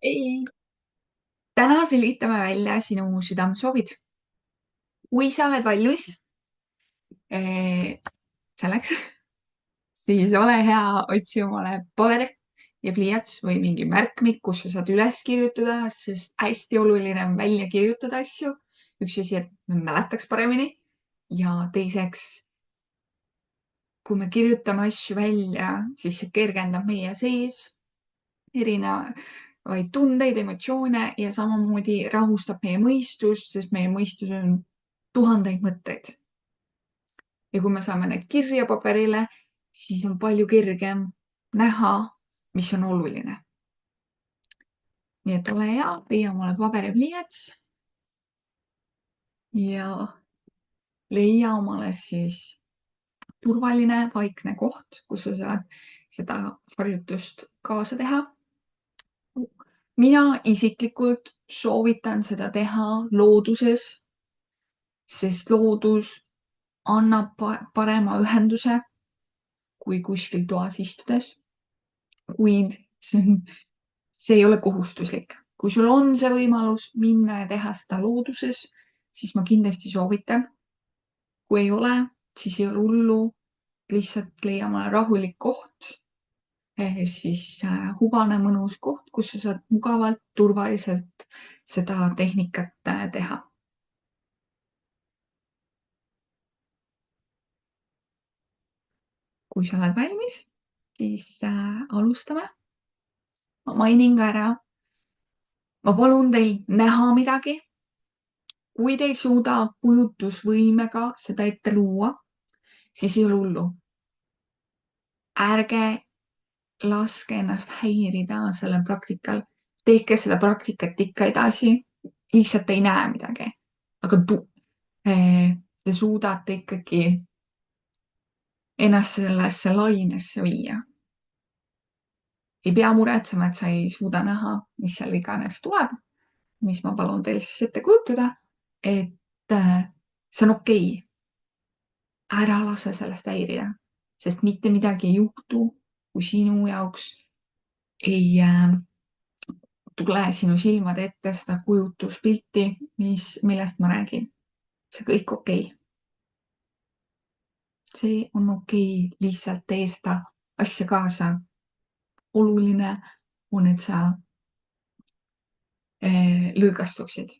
Ei, täna selgitame välja sinu südamesoovid. Kui sa oled valmis selleks, siis ole hea, otsi omale paber ja pliiats või mingi märkmik, kus sa saad üles kirjutada, sest hästi oluline on välja kirjutada asju. Üks asi, et me mäletaks paremini ja teiseks, kui me kirjutame asju välja, siis see kergendab meie sees erinevaid tundeid, emotsioone ja samamoodi rahustab meie mõistust, sest meie mõistus on tuhandeid mõtteid. Ja kui me saame need kirja paberile, siis on palju kergem näha, mis on oluline. Nii et ole hea, leia omale paber ja pliiats ja leia omale siis turvaline, vaikne koht, kus sa saad seda harjutust kaasa teha. Mina isiklikult soovitan seda teha looduses, sest loodus annab parema ühenduse kui kuskil toas istudes. Kuid see ei ole kohustuslik. Kui sul on see võimalus minna ja teha seda looduses, siis ma kindlasti soovitan. Kui ei ole, siis ei ole hullu. Lihtsalt leia omale rahulik koht, siis hubane mõnus koht, kus sa saad mugavalt, turvaliselt seda tehnikat teha. Kui sa oled valmis, siis alustame. Ma mainin ka ära. Ma palun teil näha midagi. Kui te ei suuda kujutusvõimega seda ette luua, siis ei ole hullu. Ärge laske ennast häirida sellel praktikal. Tehke seda praktikat ikka edasi. Lihtsalt ei näe midagi. Aga te suudate ikkagi ennast sellesse lainesse viia. Ei pea muretsema, et sa ei suuda näha, mis seal iganes tuleb, mis ma palun teil siis ette kujutada, et see on okei. Ära lase sellest häirida, sest mitte midagi ei juhtu, kui sinu jaoks ei tule sinu silmade ette seda kujutuspilti, millest ma räägin. See kõik okei. See on okei, lihtsalt tee seda asja kaasa. Oluline on, et sa lõõgastuksid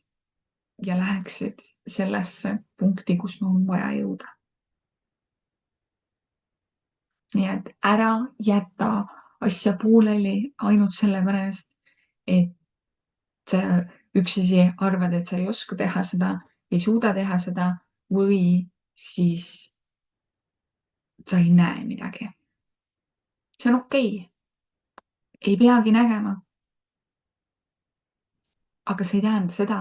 ja läheksid sellesse punkti, kus on vaja jõuda. Nii et ära jäta asja pooleli ainult sellepärast, et sa üks asi arvad, et sa ei oska teha seda, ei suuda teha seda või siis sa ei näe midagi. See on okei. Ei peagi nägema. Aga see ei tähenda seda,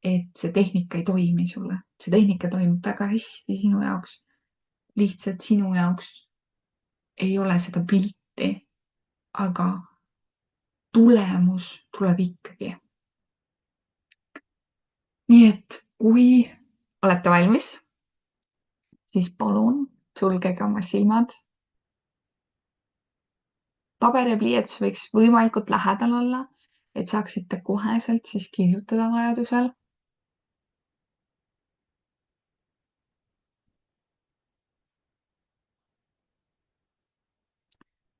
et see tehnika ei toimi sulle. See tehnika toimib väga hästi sinu jaoks. Lihtsalt sinu jaoks ei ole seda pilti, aga tulemus tuleb ikkagi. Nii et kui olete valmis, siis palun sulgege oma silmad. Paber ja pliiats võiks võimalikult lähedal olla, et saaksite koheselt siis kirjutada vajadusel.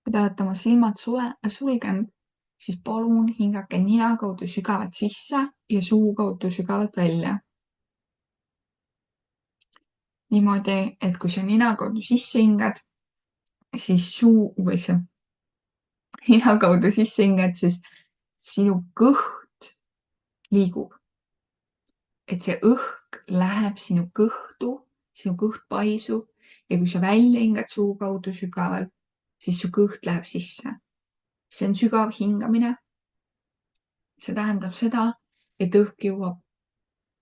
Kui te olete oma silmad sulgenud, siis palun hingake nina kaudu sügavalt sisse ja suu kaudu sügavalt välja. Niimoodi, et kui sa nina kaudu sisse hingad, siis nina kaudu sisse hingad, siis sinu kõht liigub. Et see õhk läheb sinu kõhtu, sinu kõht paisub ja kui sa välja hingad suu kaudu sügavalt, siis su kõht läheb sisse. See on sügav hingamine. See tähendab seda, et õhk jõuab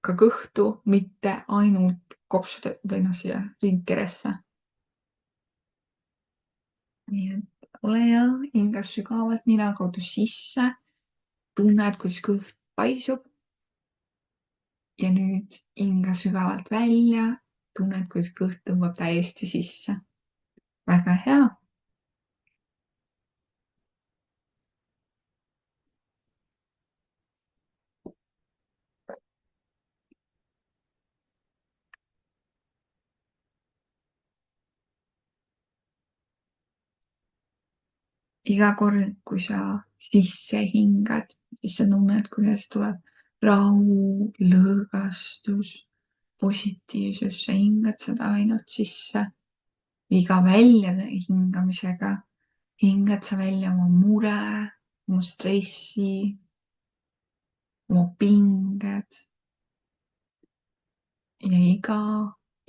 ka kõhtu, mitte ainult kopsude või siia ringkeresse. Nii et ole hea, hinga sügavalt nina kaudu sisse. Tunned, kuidas kõht paisub. Ja nüüd hinga sügavalt välja. Tunned, kuidas kõht tõmbab täiesti sisse. Väga hea. iga kord, kui sa sisse hingad, siis sa tunned, kuidas tuleb rahu, lõõgastus, positiivsus, sa hingad seda ainult sisse. iga välja hingamisega hingad sa välja oma mure, oma stressi, oma pinged ja iga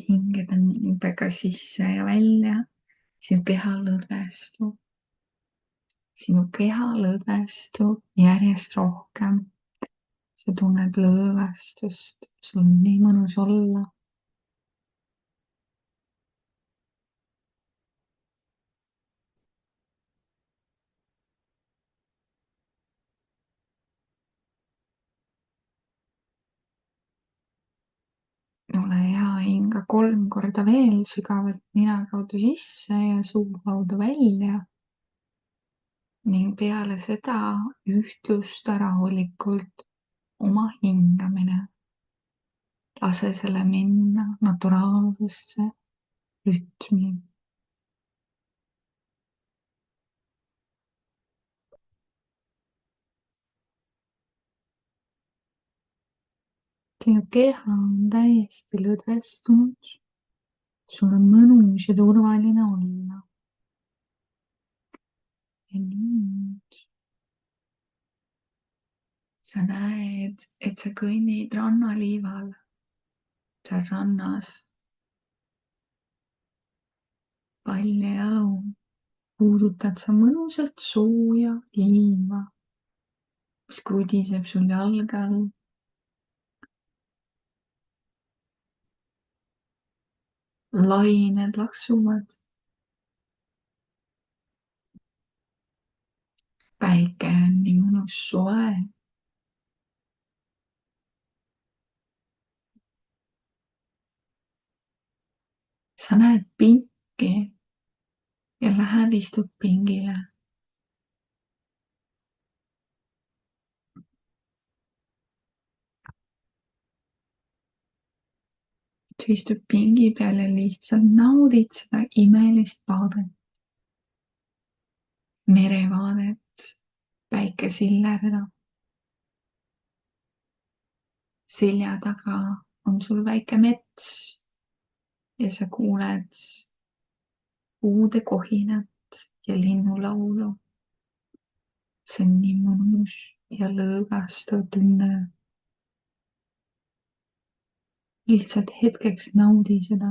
hingetõmbega sisse ja välja sinu keha lõdvestub. sinu keha lõdvestub järjest rohkem. sa tunned lõõgastust, sul on nii mõnus olla. ole hea, hinga 3 korda veel sügavalt nina kaudu sisse ja suu kaudu välja. ning peale seda ühtlusta rahulikult oma hingamine. lase selle minna naturaalsesse rütmi. sinu keha on täiesti lõdvestunud. sul on mõnus ja turvaline olla. ja nüüd sa näed, et sa kõnnid rannaliival. seal rannas palja jalu puudutad sa mõnusalt sooja liiva, mis krudiseb sul jalge all. lained laksuvad. päike on nii mõnus soe. sa näed pinki ja lähed istud pingile. sa istud pingi peal ja lihtsalt naudid seda imelist vaadet. merevaadet, päike sillerdab. selja taga on sul väike mets ja sa kuuled puude kohinat ja linnulaulu. see on nii mõnus ja lõõgastav tunne. lihtsalt hetkeks naudi seda.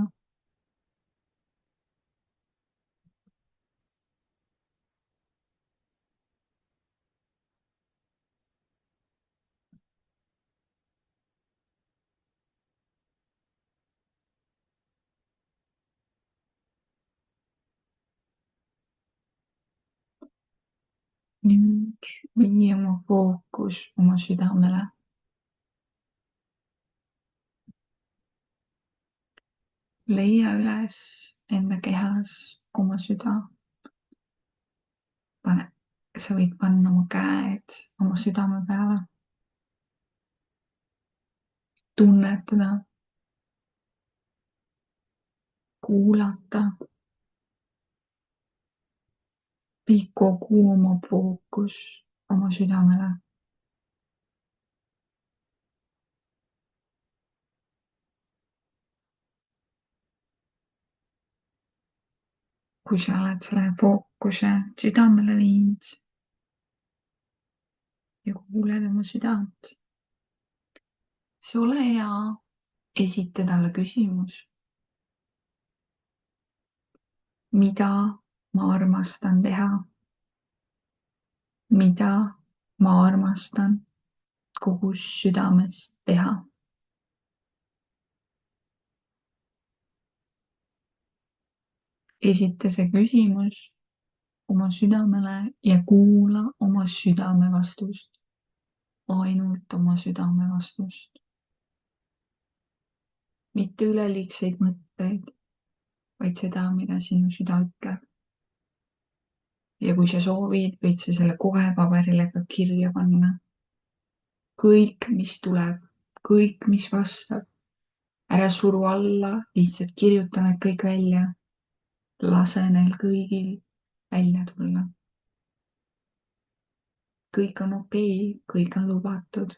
nüüd vii oma fookus oma südamele. leia üles enda kehas oma süda. sa võid panna oma käed oma südame peale. tunnetada, kuulata. vii kogu oma fookus oma südamele. kui sa oled selle fookuse südamele viinud ja kuuled oma südant, siis ole hea, esita talle küsimus. mida ma armastan teha? mida ma armastan kogu südamest teha? esita see küsimus oma südamele ja kuula oma südame vastust. ainult oma südame vastust. mitte üleliigseid mõtteid, vaid seda, mida sinu süda ütleb. ja kui sa soovid, võid sa selle kohe paberile ka kirja panna. kõik, mis tuleb, kõik, mis vastab. ära suru alla, lihtsalt kirjuta need kõik välja. lase neil kõigil välja tulla. kõik on okei, kõik on lubatud.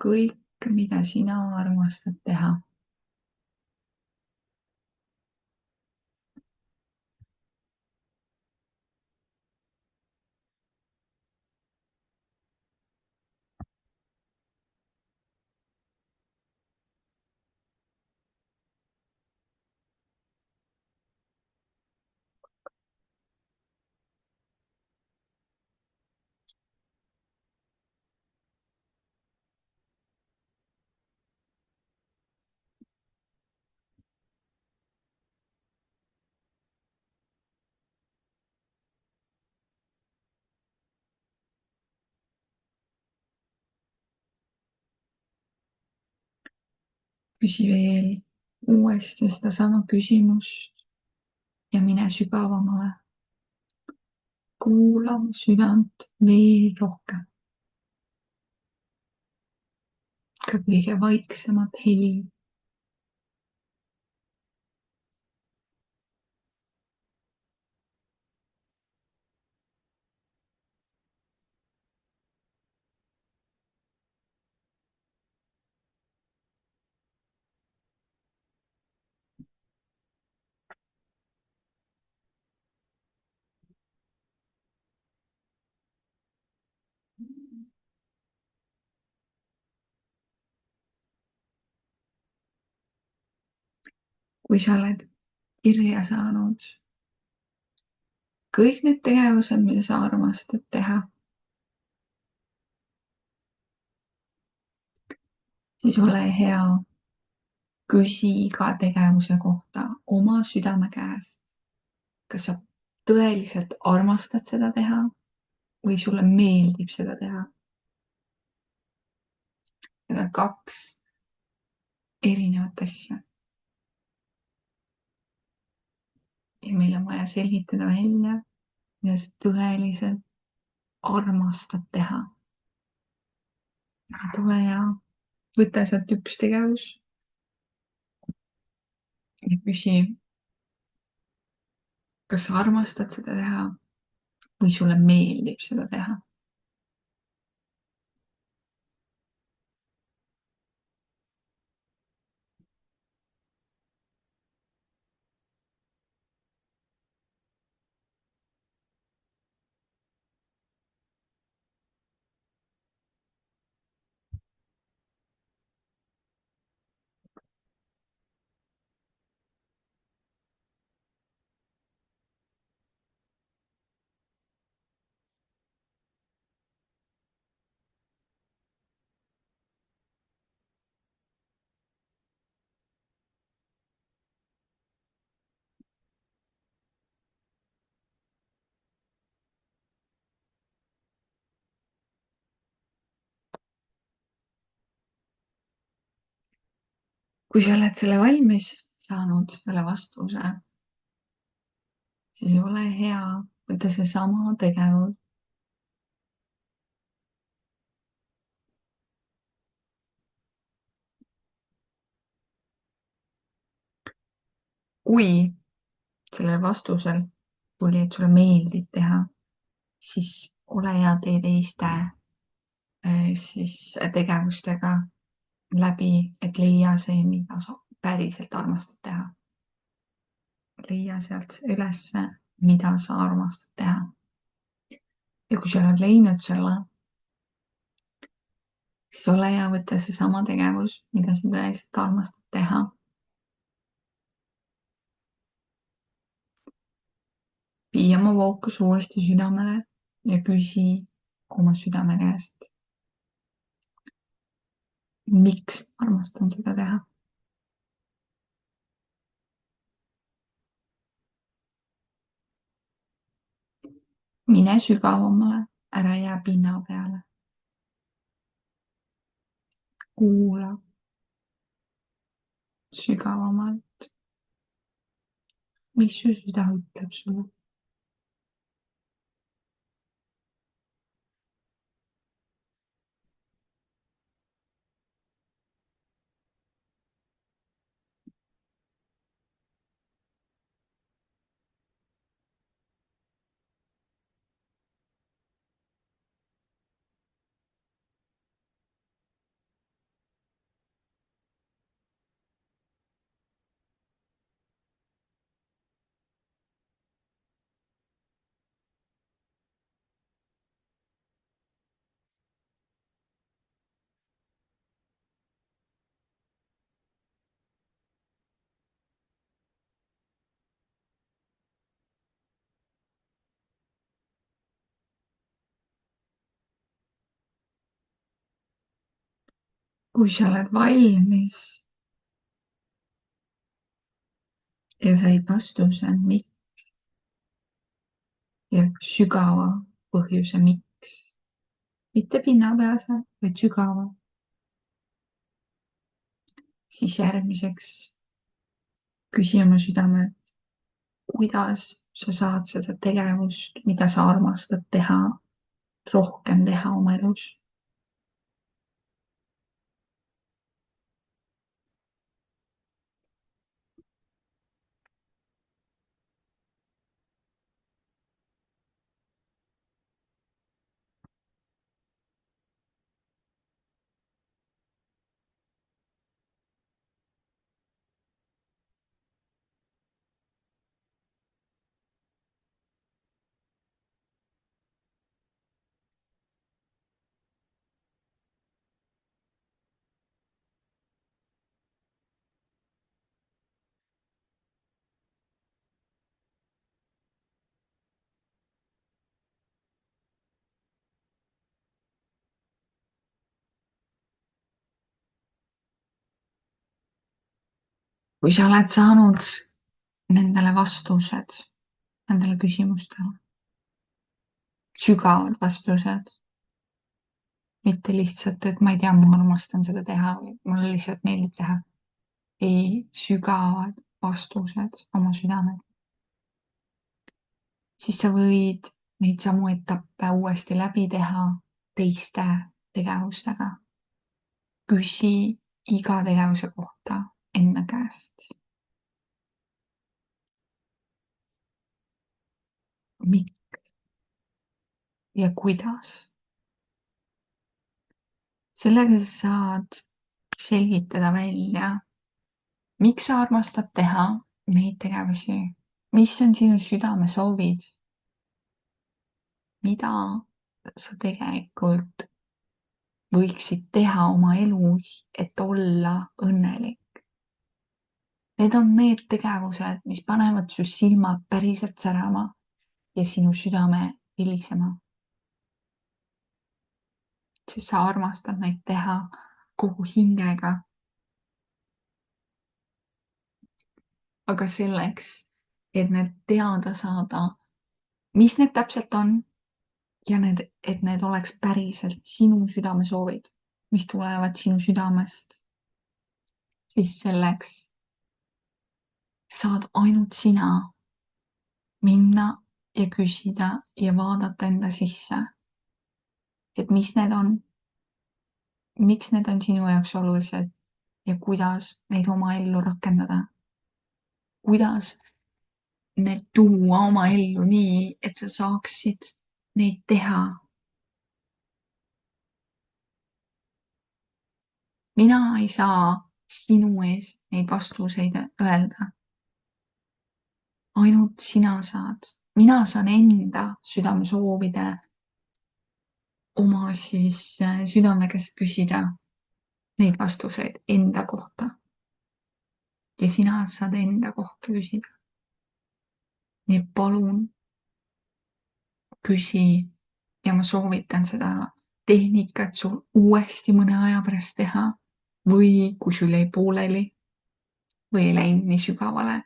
kõik, mida sina armastad teha. küsi veel uuesti sedasama küsimust ja mine sügavamale. kuula oma südant veel rohkem. ka kõige vaiksemat heli. kui sa oled kirja saanud kõik need tegevused, mida sa armastad teha, siis ole hea, küsi iga tegevuse kohta oma südame käest. kas sa tõeliselt armastad seda teha või sulle meeldib seda teha? Need on kaks erinevat asja. ja meil on vaja selgitada välja, mida sa tõeliselt armastad teha. tule ja võta sealt üks tegevus ja küsi, kas sa armastad seda teha või sulle meeldib seda teha. kui sa oled selle valmis saanud, selle vastuse, siis ole hea, võta seesama tegevus. kui sellel vastusel tuli, et sulle meeldib teha, siis ole hea, tee teiste siis tegevustega läbi, et leia see, mida sa päriselt armastad teha. leia sealt ülesse, mida sa armastad teha. ja kui sa oled leidnud selle, siis ole hea, võtta seesama tegevus, mida sa tõeliselt armastad teha. vii oma fookus uuesti südamele ja küsi oma südame käest. miks ma armastan seda teha? mine sügavamale, ära jää pinna peale. kuula sügavamalt, mis su süda ütleb sulle. kui sa oled valmis ja said vastuse, ja sügava põhjuse, miks, mitte pinnapealse, vaid sügava, siis järgmiseks küsi oma südamelt, kuidas sa saad seda tegevust, mida sa armastad teha, rohkem teha oma elus. kui sa oled saanud nendele vastused, nendele küsimustele, sügavad vastused, mitte lihtsalt, et ma ei tea, ma armastan seda teha või mulle lihtsalt meeldib teha. ei, sügavad vastused oma südamele. Siis sa võid neid samu etappe uuesti läbi teha teiste tegevustega. Küsi iga tegevuse kohta enda käest. Miks ja kuidas? Sellega sa saad selgitada välja, miks sa armastad teha neid tegevusi, mis on sinu südamesoovid, mida sa tegelikult võiksid teha oma elus, et olla õnnelik. Need on need tegevused, mis panevad su silmad päriselt särama ja sinu südame helisema. Sest sa armastad neid teha kogu hingega. Aga selleks, et need teada saada, mis need täpselt on ja et need oleks päriselt sinu südamesoovid, mis tulevad sinu südamest, siis selleks saad ainult sina minna ja küsida ja vaadata enda sisse, et mis need on, miks need on sinu jaoks olulised ja kuidas neid oma ellu rakendada. Kuidas need tuua oma ellu nii, et sa saaksid neid teha. Mina ei saa sinu eest neid vastuseid öelda. Ainult sina saad. Mina saan enda südamesoovide oma südame käest küsida neid vastuseid enda kohta. Ja sina saad enda kohta küsida. Nii et palun küsi ja ma soovitan seda tehnikat sul uuesti mõne aja pärast teha või kui sul jäi pooleli või ei läinud nii sügavale,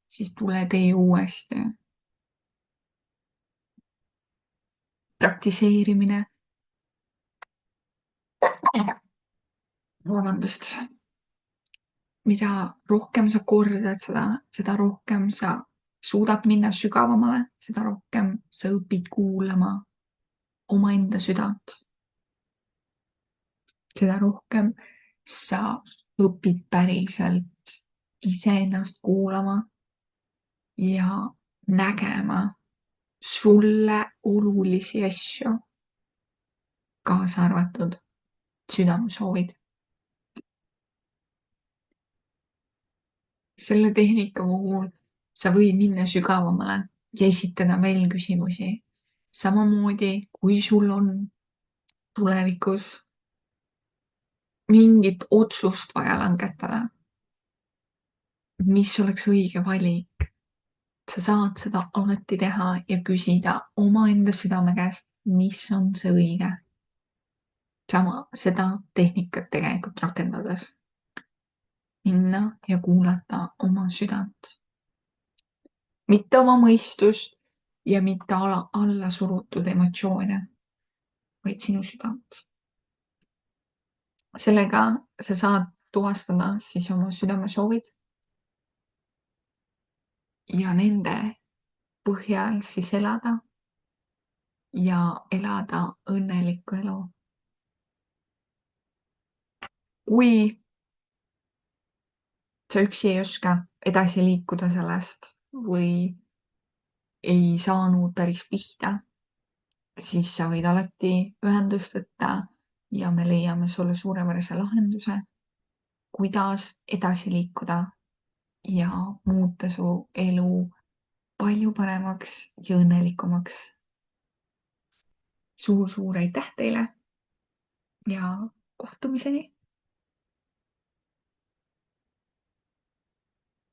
siis tule tee uuesti. Praktiseerimine. Vabandust. Mida rohkem sa kordad seda rohkem sa suudad minna sügavamale, seda rohkem sa õpid kuulama omaenda südant. Seda rohkem sa õpid päriselt iseennast kuulama ja nägema sulle olulisi asju, kaasa arvatud südamesoovid. Selle tehnika puhul sa võid minna sügavamale ja esitada veel küsimusi. Samamoodi, kui sul on tulevikus mingit otsust vaja langetada, mis oleks õige valik, sa saad seda alati teha ja küsida omaenda südame käest, mis on see õige. seda tehnikat tegelikult rakendades minna ja kuulata oma südant, mitte oma mõistust ja mitte alla surutud emotsioone, vaid sinu südant. Sellega sa saad tuvastada siis oma südamesoovid ja nende põhjal siis elada ja elada õnnelikku elu. Kui sa üksi ei oska edasi liikuda sellest või ei saanud päris pihta, siis sa võid alati ühendust võtta ja me leiame sulle suurepärase lahenduse, kuidas edasi liikuda ja muuta su elu palju paremaks ja õnnelikumaks. Suur-suur aitäh teile ja kohtumiseni!